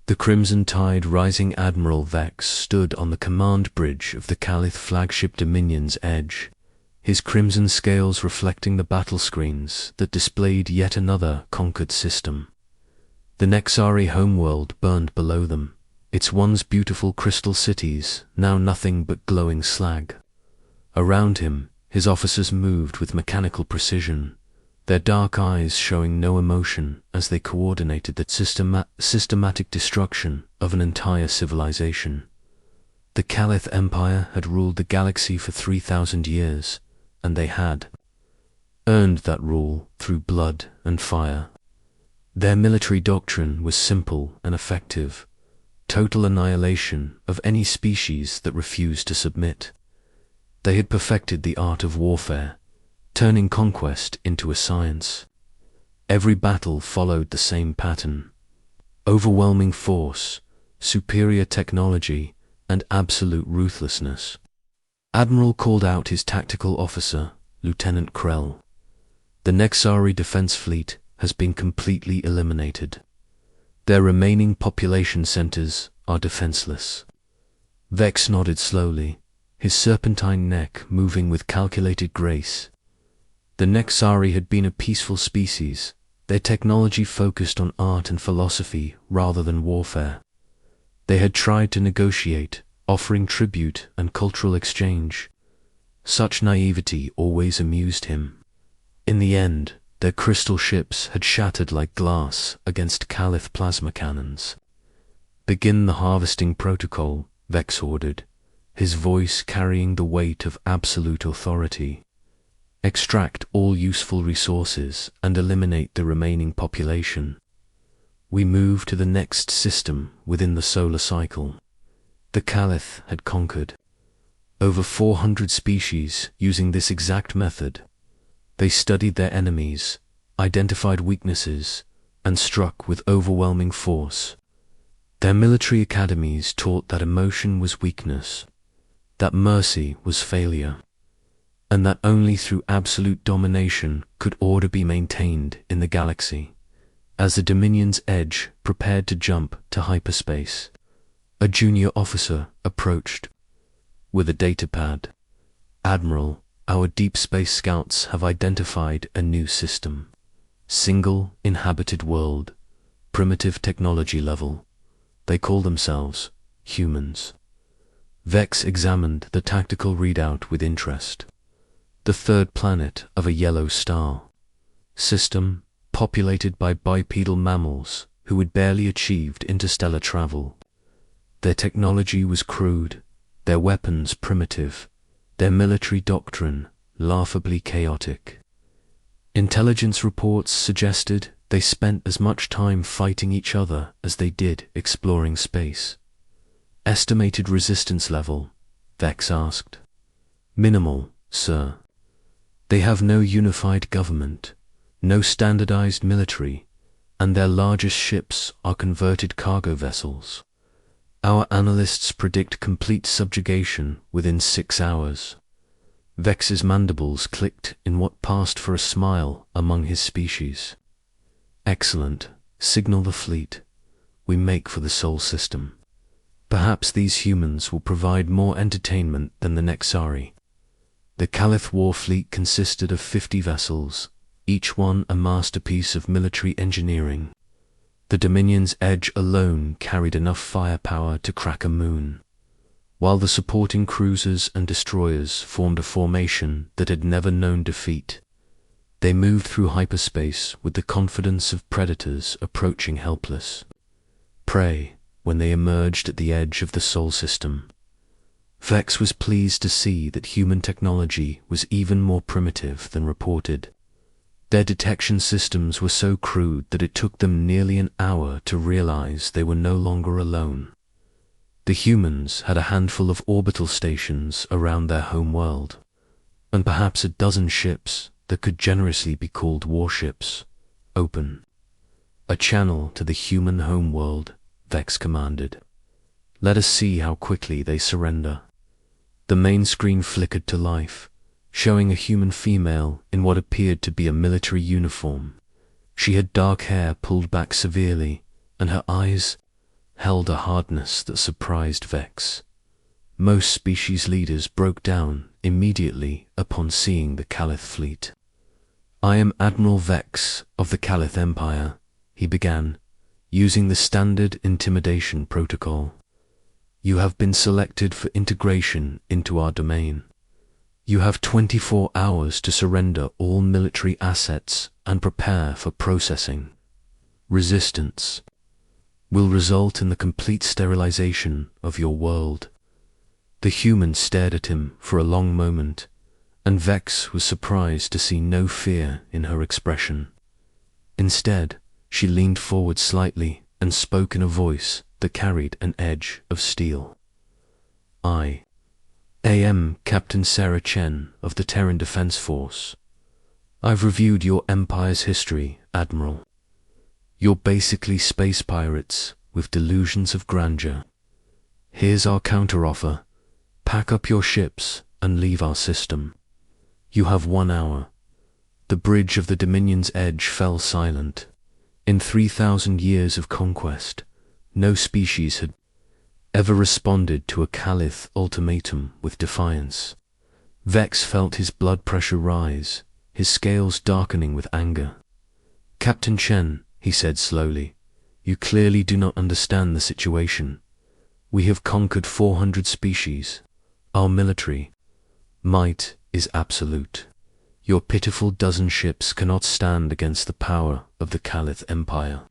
The crimson tide rising Admiral Vex stood on the command bridge of the Caliph flagship Dominion's Edge, his crimson scales reflecting the battle screens that displayed yet another conquered system. The Nexari homeworld burned below them, its once beautiful crystal cities now nothing but glowing slag. Around him, his officers moved with mechanical precision, their dark eyes showing no emotion as they coordinated the systematic destruction of an entire civilization. The Caliph Empire had ruled the galaxy for 3,000 years, and they had earned that rule through blood and fire. Their military doctrine was simple and effective: total annihilation of any species that refused to submit. They had perfected the art of warfare, turning conquest into a science. Every battle followed the same pattern: overwhelming force, superior technology, and absolute ruthlessness. Admiral called out his tactical officer, Lieutenant Krell. The Nexari defense fleet has been completely eliminated. Their remaining population centers are defenseless. Vex nodded slowly, his serpentine neck moving with calculated grace. The Nexari had been a peaceful species, their technology focused on art and philosophy rather than warfare. They had tried to negotiate, offering tribute and cultural exchange. Such naivety always amused him. In the end, their crystal ships had shattered like glass against Caliph plasma cannons. "Begin the harvesting protocol," Vex ordered, his voice carrying the weight of absolute authority. "Extract all useful resources and eliminate the remaining population. We move to the next system within the solar cycle." The Caliph had conquered over 400 species using this exact method. They studied their enemies, identified weaknesses, and struck with overwhelming force. Their military academies taught that emotion was weakness, that mercy was failure, and that only through absolute domination could order be maintained in the galaxy. As the Dominion's Edge prepared to jump to hyperspace, a junior officer approached with a datapad. "Admiral, our deep space scouts have identified a new system. Single inhabited world, primitive technology level. They call themselves humans." Vex examined the tactical readout with interest. The third planet of a yellow star. System populated by bipedal mammals who had barely achieved interstellar travel. Their technology was crude, their weapons primitive, their military doctrine laughably chaotic. Intelligence reports suggested they spent as much time fighting each other as they did exploring space. "Estimated resistance level?" Vex asked. "Minimal, sir. They have no unified government, no standardized military, and their largest ships are converted cargo vessels. Our analysts predict complete subjugation within 6 hours." Vex's mandibles clicked in what passed for a smile among his species. "Excellent. Signal the fleet. We make for the Sol system. Perhaps these humans will provide more entertainment than the Nexari." The Caliph war fleet consisted of 50 vessels, each one a masterpiece of military engineering. The Dominion's Edge alone carried enough firepower to crack a moon, while the supporting cruisers and destroyers formed a formation that had never known defeat. They moved through hyperspace with the confidence of predators approaching helpless prey when they emerged at the edge of the Sol system. Vex was pleased to see that human technology was even more primitive than reported. Their detection systems were so crude that it took them nearly an hour to realize they were no longer alone. The humans had a handful of orbital stations around their home world, and perhaps a dozen ships that could generously be called warships. "Open a channel to the human home world," Vex commanded. "Let us see how quickly they surrender." The main screen flickered to life, showing a human female in what appeared to be a military uniform. She had dark hair pulled back severely, and her eyes held a hardness that surprised Vex. Most species leaders broke down immediately upon seeing the Caliph fleet. "I am Admiral Vex of the Caliph Empire," he began, using the standard intimidation protocol. "You have been selected for integration into our domain. You have 24 hours to surrender all military assets and prepare for processing. Resistance will result in the complete sterilization of your world." The human stared at him for a long moment, and Vex was surprised to see no fear in her expression. Instead, she leaned forward slightly and spoke in a voice that carried an edge of steel. "I am Captain Sarah Chen of the Terran Defense Force. I've reviewed your Empire's history, Admiral. You're basically space pirates with delusions of grandeur. Here's our counteroffer. Pack up your ships and leave our system. You have 1 hour." The bridge of the Dominion's edge fell silent. In 3,000 years of conquest, no species had ever responded to a Caliph ultimatum with defiance. Vex felt his blood pressure rise, his scales darkening with anger. "Captain Chen," he said slowly, "you clearly do not understand the situation. We have conquered 400 species. Our military might is absolute. Your pitiful dozen ships cannot stand against the power of the Caliph Empire."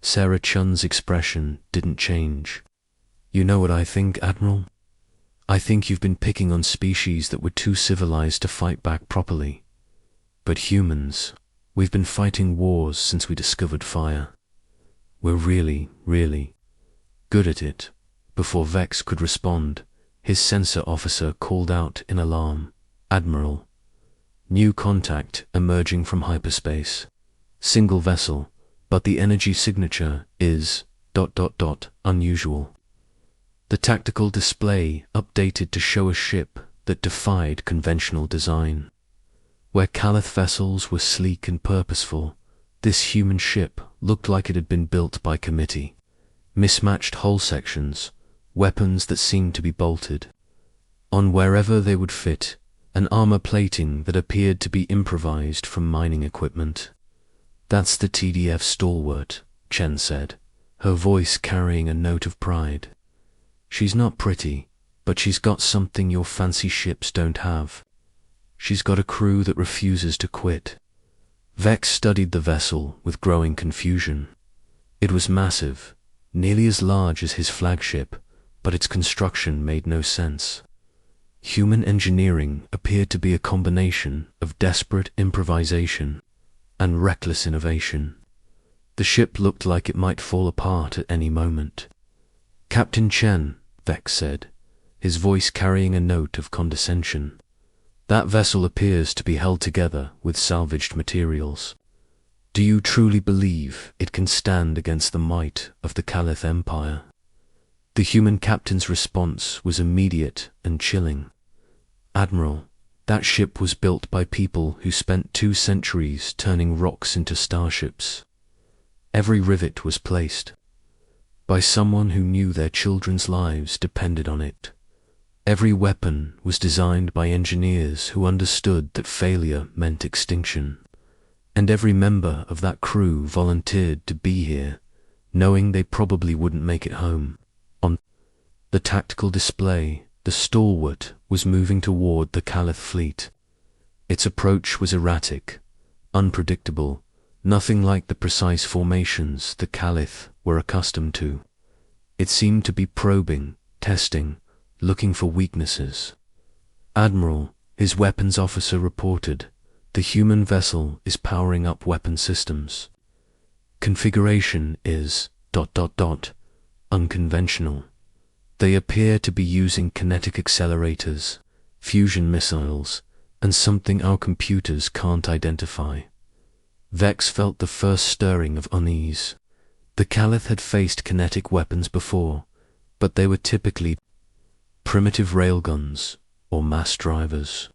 Sarah Chun's expression didn't change. "You know what I think, Admiral? I think you've been picking on species that were too civilized to fight back properly. But humans, we've been fighting wars since we discovered fire. We're really, really good at it." Before Vex could respond, his sensor officer called out in alarm, "Admiral, new contact emerging from hyperspace. Single vessel, but the energy signature is ... unusual." The tactical display updated to show a ship that defied conventional design. Where Caliph vessels were sleek and purposeful, this human ship looked like it had been built by committee. Mismatched hull sections, weapons that seemed to be bolted on wherever they would fit, and armor plating that appeared to be improvised from mining equipment. "That's the TDF stalwart," Chen said, her voice carrying a note of pride. "She's not pretty, but she's got something your fancy ships don't have. She's got a crew that refuses to quit." Vex studied the vessel with growing confusion. It was massive, nearly as large as his flagship, but its construction made no sense. Human engineering appeared to be a combination of desperate improvisation and reckless innovation. The ship looked like it might fall apart at any moment. "Captain Chen," Vex said, his voice carrying a note of condescension, "that vessel appears to be held together with salvaged materials. Do you truly believe it can stand against the might of the Caliph Empire?" The human captain's response was immediate and chilling. "Admiral, that ship was built by people who spent 2 centuries turning rocks into starships. Every rivet was placed by someone who knew their children's lives depended on it. Every weapon was designed by engineers who understood that failure meant extinction. And every member of that crew volunteered to be here, knowing they probably wouldn't make it home." On the tactical display, the stalwart was moving toward the Caliph fleet. Its approach was erratic, unpredictable, nothing like the precise formations the Caliph were accustomed to. It seemed to be probing, testing, looking for weaknesses. "Admiral," his weapons officer reported, "the human vessel is powering up weapon systems. Configuration is ... unconventional. They appear to be using kinetic accelerators, fusion missiles, and something our computers can't identify." Vex felt the first stirring of unease. The Caliph had faced kinetic weapons before, but they were typically primitive railguns or mass drivers.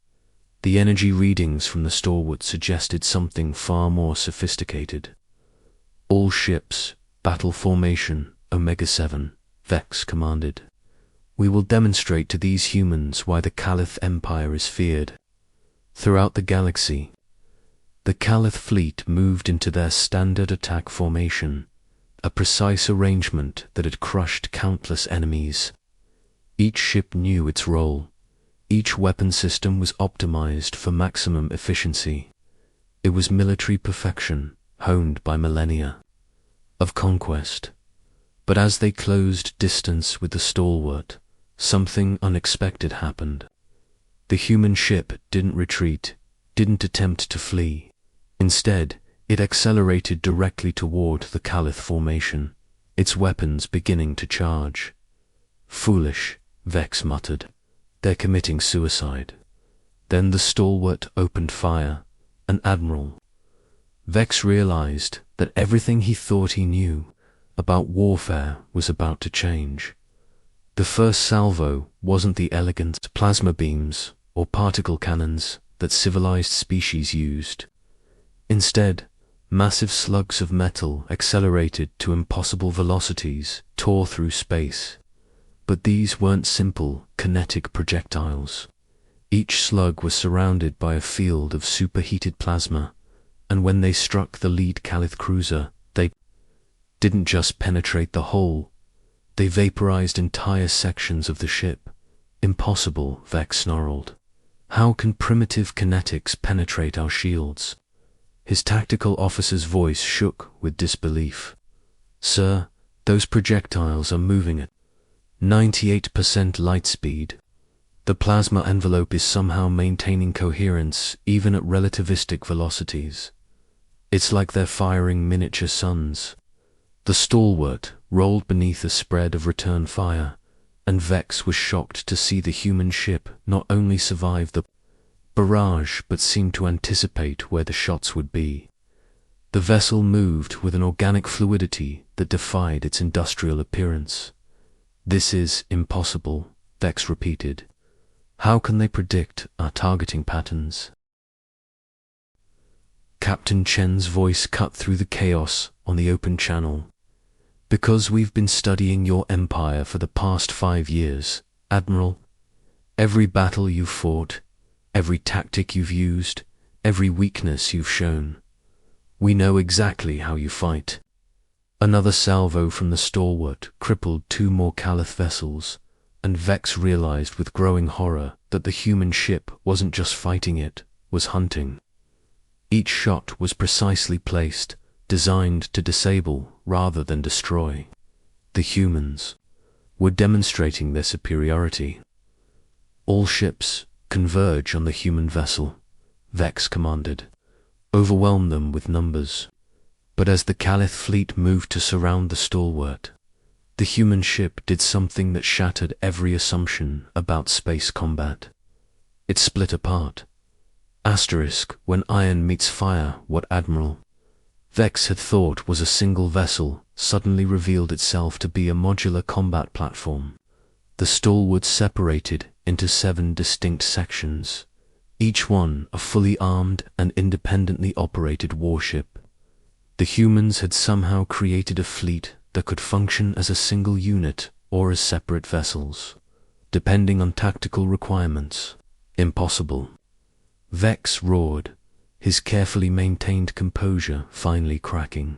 The energy readings from the stalwart suggested something far more sophisticated. All ships, battle formation, Omega-7, Vex commanded. We will demonstrate to these humans why the Caliph Empire is feared. Throughout the galaxy, the Caliph fleet moved into their standard attack formation, a precise arrangement that had crushed countless enemies. Each ship knew its role. Each weapon system was optimized for maximum efficiency. It was military perfection, honed by millennia of conquest. But as they closed distance with the stalwart, something unexpected happened. The human ship didn't retreat, didn't attempt to flee. Instead, it accelerated directly toward the Caliph formation, its weapons beginning to charge. "Foolish," Vex muttered. "They're committing suicide." Then the stalwart opened fire, an admiral. Vex realized that everything he thought he knew about warfare was about to change. The first salvo wasn't the elegant plasma beams or particle cannons that civilized species used. Instead, massive slugs of metal accelerated to impossible velocities, tore through space. But these weren't simple, kinetic projectiles. Each slug was surrounded by a field of superheated plasma, and when they struck the lead Caliph cruiser, they didn't just penetrate the hull, they vaporized entire sections of the ship. "Impossible," Vex snarled. "How can primitive kinetics penetrate our shields?" His tactical officer's voice shook with disbelief. "Sir, those projectiles are moving at 98% light speed. The plasma envelope is somehow maintaining coherence even at relativistic velocities. It's like they're firing miniature suns." The stalwart rolled beneath a spread of return fire, and Vex was shocked to see the human ship not only survive the barrage but seemed to anticipate where the shots would be. The vessel moved with an organic fluidity that defied its industrial appearance. "This is impossible," Vex repeated. "How can they predict our targeting patterns?" Captain Chen's voice cut through the chaos on the open channel. "Because we've been studying your empire for the past 5 years, Admiral. Every battle you've fought, every tactic you've used, every weakness you've shown. We know exactly how you fight." Another salvo from the stalwart crippled 2 more Caliph vessels, and Vex realized with growing horror that the human ship wasn't just fighting, it was hunting. Each shot was precisely placed, designed to disable rather than destroy. The humans were demonstrating their superiority. "All ships converge on the human vessel," Vex commanded. "Overwhelm them with numbers." But as the Caliph fleet moved to surround the stalwart, the human ship did something that shattered every assumption about space combat. It split apart. When iron meets fire, what Admiral Vex had thought was a single vessel suddenly revealed itself to be a modular combat platform. The stalwart separated into 7 distinct sections, each one a fully armed and independently operated warship. The humans had somehow created a fleet that could function as a single unit or as separate vessels, depending on tactical requirements. "Impossible," Vex roared, his carefully maintained composure finally cracking.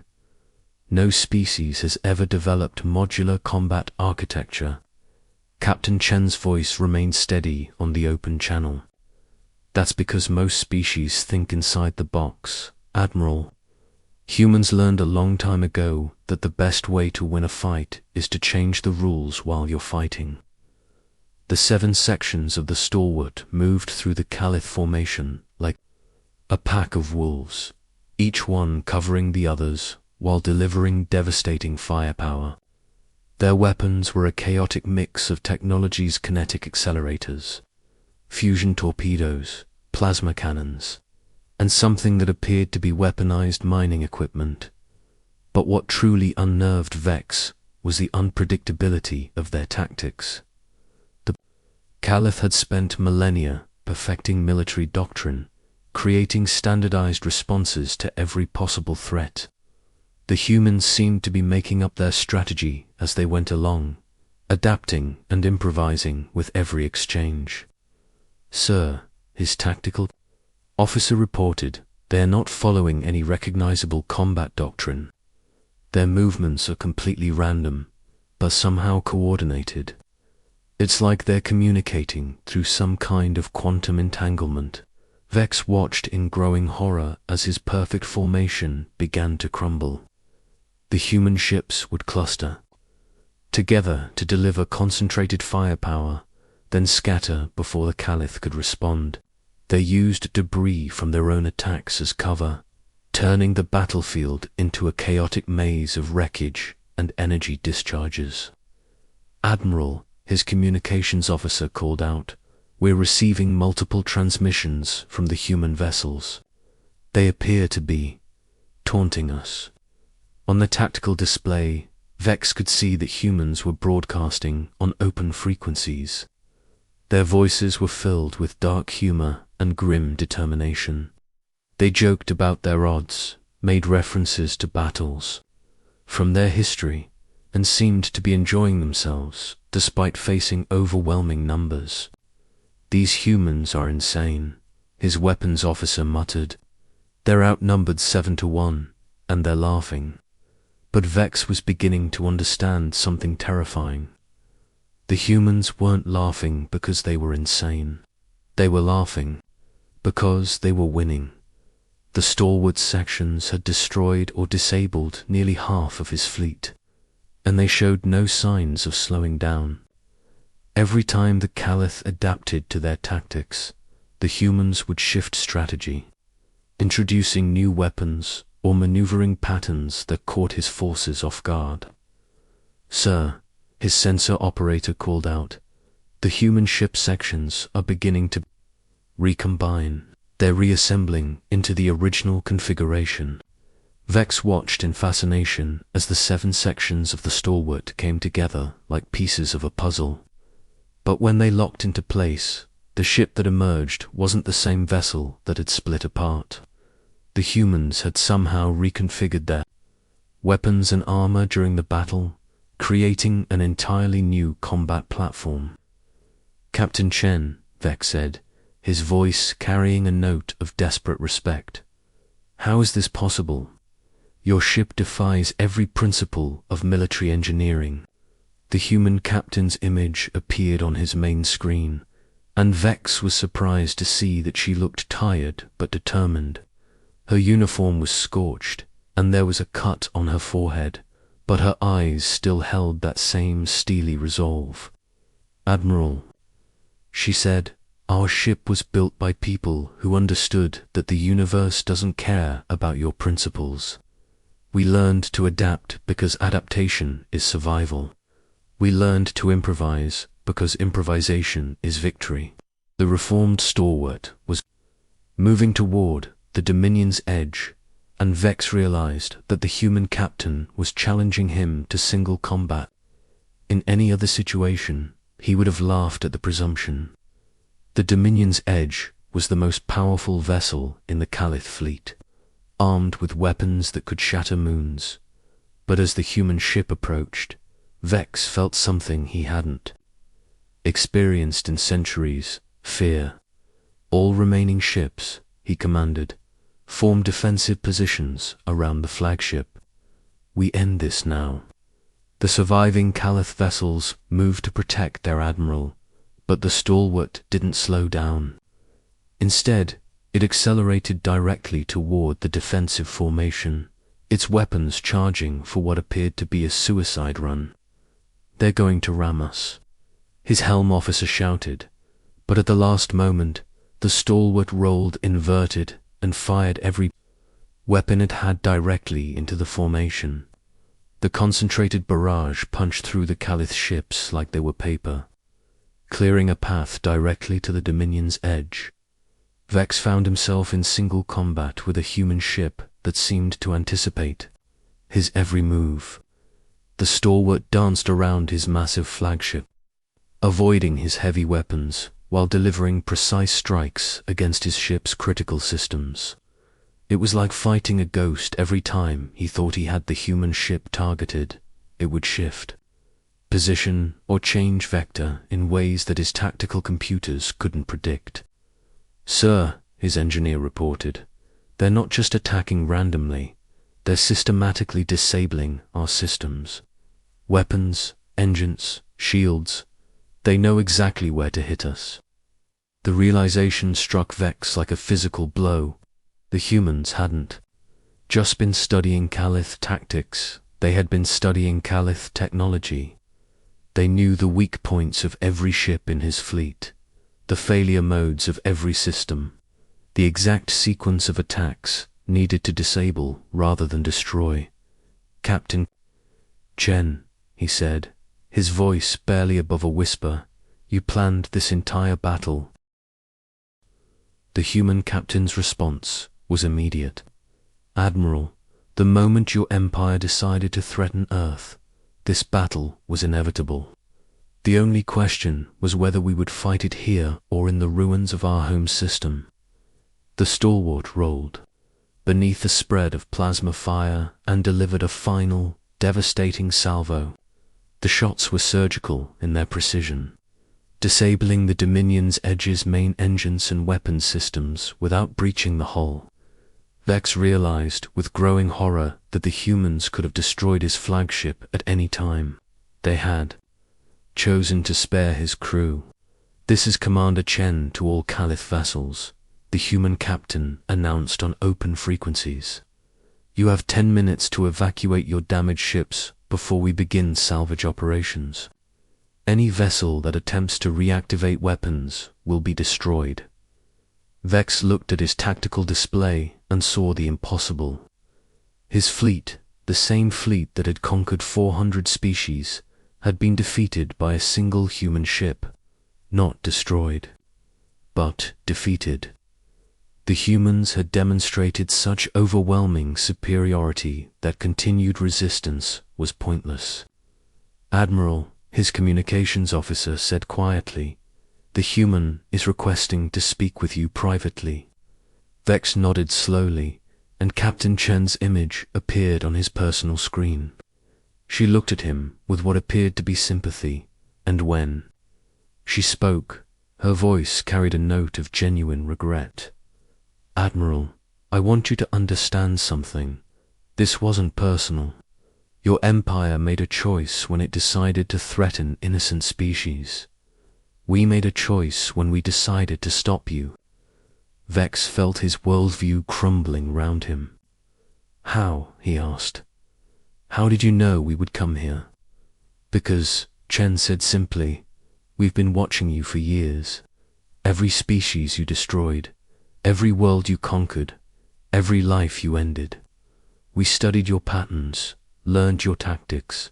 "No species has ever developed modular combat architecture." Captain Chen's voice remained steady on the open channel. "That's because most species think inside the box, Admiral. Humans learned a long time ago that the best way to win a fight is to change the rules while you're fighting." The 7 sections of the stalwart moved through the Caliph formation like a pack of wolves, each one covering the others while delivering devastating firepower. Their weapons were a chaotic mix of technology's kinetic accelerators, fusion torpedoes, plasma cannons, and something that appeared to be weaponized mining equipment. But what truly unnerved Vex was the unpredictability of their tactics. The Caliph had spent millennia perfecting military doctrine, creating standardized responses to every possible threat. The humans seemed to be making up their strategy as they went along, adapting and improvising with every exchange. "Sir," his tactical officer reported, "they are not following any recognizable combat doctrine. Their movements are completely random, but somehow coordinated. It's like they're communicating through some kind of quantum entanglement." Vex watched in growing horror as his perfect formation began to crumble. The human ships would cluster together to deliver concentrated firepower, then scatter before the Caliph could respond. They used debris from their own attacks as cover, turning the battlefield into a chaotic maze of wreckage and energy discharges. "Admiral," his communications officer called out, "we're receiving multiple transmissions from the human vessels. They appear to be taunting us." On the tactical display, Vex could see that humans were broadcasting on open frequencies. Their voices were filled with dark humor and grim determination. They joked about their odds, made references to battles from their history, and seemed to be enjoying themselves despite facing overwhelming numbers. "These humans are insane," his weapons officer muttered. "They're outnumbered 7-1, and they're laughing." But Vex was beginning to understand something terrifying. The humans weren't laughing because they were insane. They were laughing because they were winning. The stalwart sections had destroyed or disabled nearly half of his fleet, and they showed no signs of slowing down. Every time the Caliph adapted to their tactics, the humans would shift strategy, introducing new weapons or maneuvering patterns that caught his forces off guard. "Sir," his sensor operator called out, "the human ship sections are beginning to recombine. They're reassembling into the original configuration." Vex watched in fascination as the 7 sections of the stalwart came together like pieces of a puzzle. But when they locked into place, the ship that emerged wasn't the same vessel that had split apart. The humans had somehow reconfigured their weapons and armor during the battle, creating an entirely new combat platform. "Captain Chen," Vex said, his voice carrying a note of desperate respect, "how is this possible? Your ship defies every principle of military engineering." The human captain's image appeared on his main screen, and Vex was surprised to see that she looked tired but determined. Her uniform was scorched, and there was a cut on her forehead, but her eyes still held that same steely resolve. "Admiral," she said, "our ship was built by people who understood that the universe doesn't care about your principles. We learned to adapt because adaptation is survival. We learned to improvise because improvisation is victory." The reformed stalwart was moving toward the Dominion's edge, and Vex realized that the human captain was challenging him to single combat. In any other situation, he would have laughed at the presumption. The Dominion's edge was the most powerful vessel in the Caliph fleet, armed with weapons that could shatter moons. But as the human ship approached, Vex felt something he hadn't experienced in centuries: fear. "All remaining ships," he commanded, "form defensive positions around the flagship. We end this now." The surviving Caliph vessels moved to protect their admiral, but the stalwart didn't slow down. Instead, it accelerated directly toward the defensive formation, its weapons charging for what appeared to be a suicide run. "They're going to ram us," his helm officer shouted, but at the last moment, the stalwart rolled inverted and fired every weapon it had directly into the formation. The concentrated barrage punched through the Caliph ships like they were paper, clearing a path directly to the Dominion's edge. Vex found himself in single combat with a human ship that seemed to anticipate his every move. The stalwart danced around his massive flagship, avoiding his heavy weapons while delivering precise strikes against his ship's critical systems. It was like fighting a ghost. Every time he thought he had the human ship targeted, it would shift position or change vector in ways that his tactical computers couldn't predict. "Sir," his engineer reported, "they're not just attacking randomly, they're systematically disabling our systems. Weapons, engines, shields, they know exactly where to hit us." The realization struck Vex like a physical blow. The humans hadn't just been studying Calith tactics, they had been studying Calith technology. They knew the weak points of every ship in his fleet, the failure modes of every system, the exact sequence of attacks needed to disable rather than destroy. "Captain Chen," he said, his voice barely above a whisper, "you planned this entire battle." The human captain's response was immediate. "Admiral, the moment your empire decided to threaten Earth, this battle was inevitable. The only question was whether we would fight it here or in the ruins of our home system." The stalwart rolled beneath a spread of plasma fire and delivered a final, devastating salvo. The shots were surgical in their precision, disabling the Dominion's Edge's main engines and weapons systems without breaching the hull. Vex realized with growing horror that the humans could have destroyed his flagship at any time. They had chosen to spare his crew. "This is Commander Chen to all Calith vessels," the human captain announced on open frequencies. "You have 10 minutes to evacuate your damaged ships before we begin salvage operations. Any vessel that attempts to reactivate weapons will be destroyed." Vex looked at his tactical display and saw the impossible. His fleet, the same fleet that had conquered 400 species, had been defeated by a single human ship. Not destroyed, but defeated. The humans had demonstrated such overwhelming superiority that continued resistance was pointless. "Admiral," his communications officer said quietly, "the human is requesting to speak with you privately." Vex nodded slowly, and Captain Chen's image appeared on his personal screen. She looked at him with what appeared to be sympathy, and when she spoke, her voice carried a note of genuine regret. "Admiral, I want you to understand something. This wasn't personal. Your empire made a choice when it decided to threaten innocent species. We made a choice when we decided to stop you." Vex felt his worldview crumbling round him. "How?" he asked. "How did you know we would come here?" "Because," Chen said simply, "we've been watching you for years. Every species you destroyed, every world you conquered, every life you ended. We studied your patterns, learned your tactics,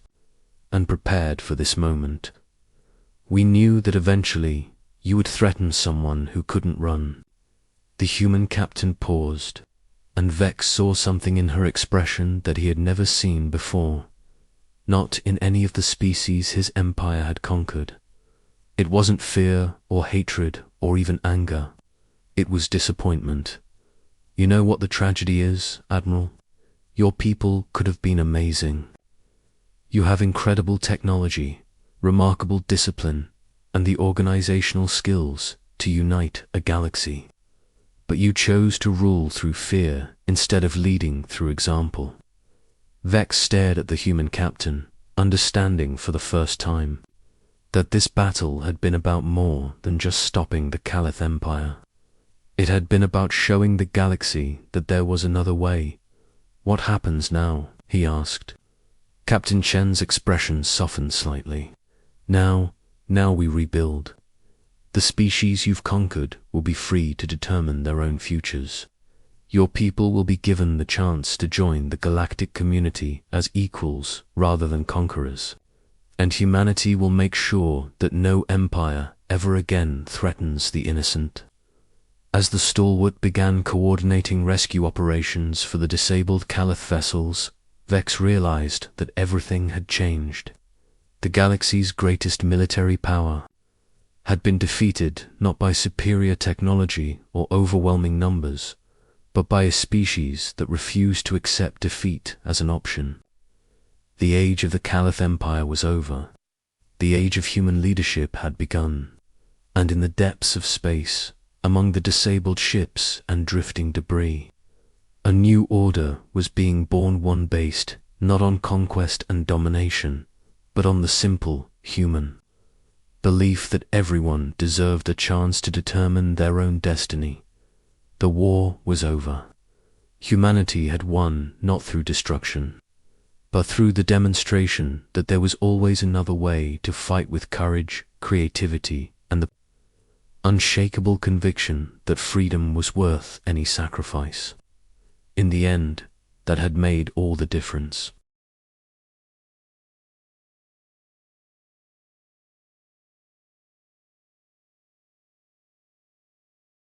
and prepared for this moment. We knew that eventually you would threaten someone who couldn't run." The human captain paused, and Vex saw something in her expression that he had never seen before, not in any of the species his empire had conquered. It wasn't fear or hatred or even anger. It was disappointment. "You know what the tragedy is, Admiral? Your people could have been amazing. You have incredible technology, remarkable discipline, and the organizational skills to unite a galaxy. But you chose to rule through fear instead of leading through example." Vex stared at the human captain, understanding for the first time that this battle had been about more than just stopping the Calith Empire. It had been about showing the galaxy that there was another way. "What happens now?" he asked. Captain Chen's expression softened slightly. Now we rebuild. The species you've conquered will be free to determine their own futures. Your people will be given the chance to join the galactic community as equals rather than conquerors. And humanity will make sure that no empire ever again threatens the innocent." As the stalwart began coordinating rescue operations for the disabled Calith vessels, Vex realized that everything had changed. The galaxy's greatest military power had been defeated not by superior technology or overwhelming numbers, but by a species that refused to accept defeat as an option. The age of the Caliph Empire was over. The age of human leadership had begun, and in the depths of space, among the disabled ships and drifting debris, a new order was being born, one based not on conquest and domination, but on the simple human belief that everyone deserved a chance to determine their own destiny. The war was over. Humanity had won not through destruction, but through the demonstration that there was always another way to fight, with courage, creativity, and the unshakable conviction that freedom was worth any sacrifice. In the end, that had made all the difference.